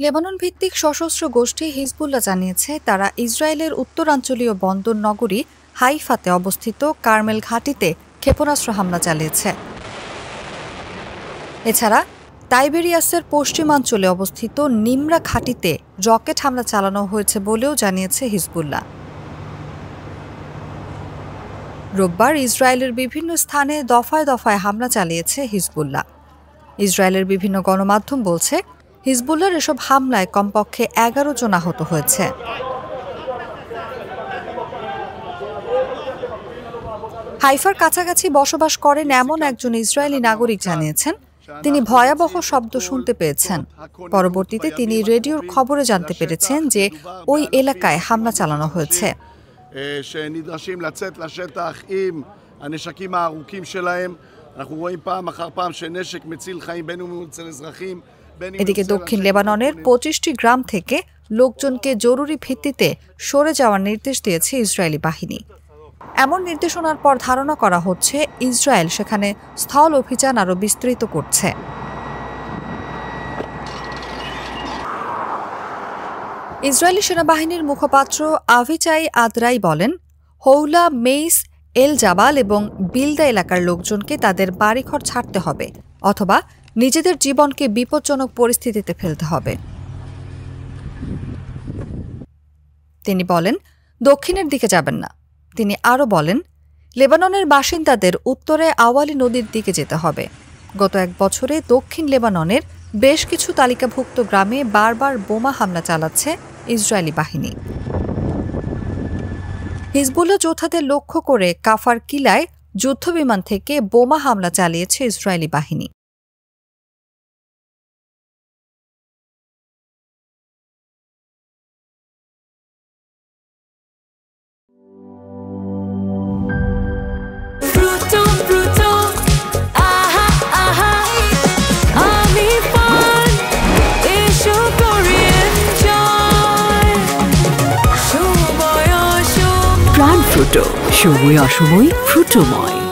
Lebanon ভিত্তিক সশস্ত্র গোষ্ঠী হিজবুল্লাহ জানিয়েছে তারা ইসরায়েলের উত্তরাঞ্চলীয় বন্দর নগরী হাইফাতে অবস্থিত কার্মেল ঘাঁটিতে ক্ষেপণাস্ত্র হামলা চালিয়েছে। এছাড়া টাইবেরিয়াসের পশ্চিমাঞ্চলে অবস্থিত নিমরা ঘাঁটিতে রকেট হামলা চালানো হয়েছে বলেও জানিয়েছে হিজবুল্লাহ। রোববার ইসরায়েলের বিভিন্ন স্থানে দফায় দফায় হামলা চালিয়েছে হিজবুল্লাহ। ইসরায়েলের বিভিন্ন গণমাধ্যম বলছে হিজবুল্লাহর এসব হামলায় কমপক্ষে 11 জন আহত হয়েছে। হাইফার কাছাকাছি বসবাস করেন এমন একজন ইসরায়েলি নাগরিক জানিয়েছেন তিনি ভয়াবহ শব্দ শুনতে পেয়েছেন। পরবর্তীতে তিনি রেডিওর খবরে জানতে পেরেছেন যে ওই এলাকায় হামলা চালানো হয়েছে। এদিকে দক্ষিণ লেবাননের 25টি গ্রাম থেকে লোকজনকে জরুরি ভিত্তিতে সরে যাওয়ার নির্দেশ দিয়েছে ইসরায়েলি বাহিনী। এমন নির্দেশনার পর ধারণা করা হচ্ছে ইসরায়েল সেখানে স্থল অভিযান আরও বিস্তৃত করছে। ইসরায়েলি সেনাবাহিনীর মুখপাত্র আভিচাই আদরাই বলেন, হৌলা, মেইস, এল জাবাল এবং বিলদা এলাকার লোকজনকে তাদের বাড়িঘর ছাড়তে হবে অথবা নিজেদের জীবনকে বিপজ্জনক পরিস্থিতিতে ফেলতে হবে। তিনি বলেন, দক্ষিণের দিকে যাবেন না। তিনি আরও বলেন, লেবাননের বাসিন্দাদের উত্তরে আওয়ালি নদীর দিকে যেতে হবে। গত 1 বছরে দক্ষিণ লেবাননের বেশ কিছু তালিকাভুক্ত গ্রামে বারবার বোমা হামলা চালাচ্ছে ইসরায়েলি বাহিনী। হিজবুল্লাহ যোদ্ধাদের লক্ষ্য করে কাফার কিলায় যুদ্ধবিমান থেকে বোমা হামলা চালিয়েছে ইসরায়েলি বাহিনী। প্রাণ ফ্রুটো, সময় অসময় ফ্রুটোময়।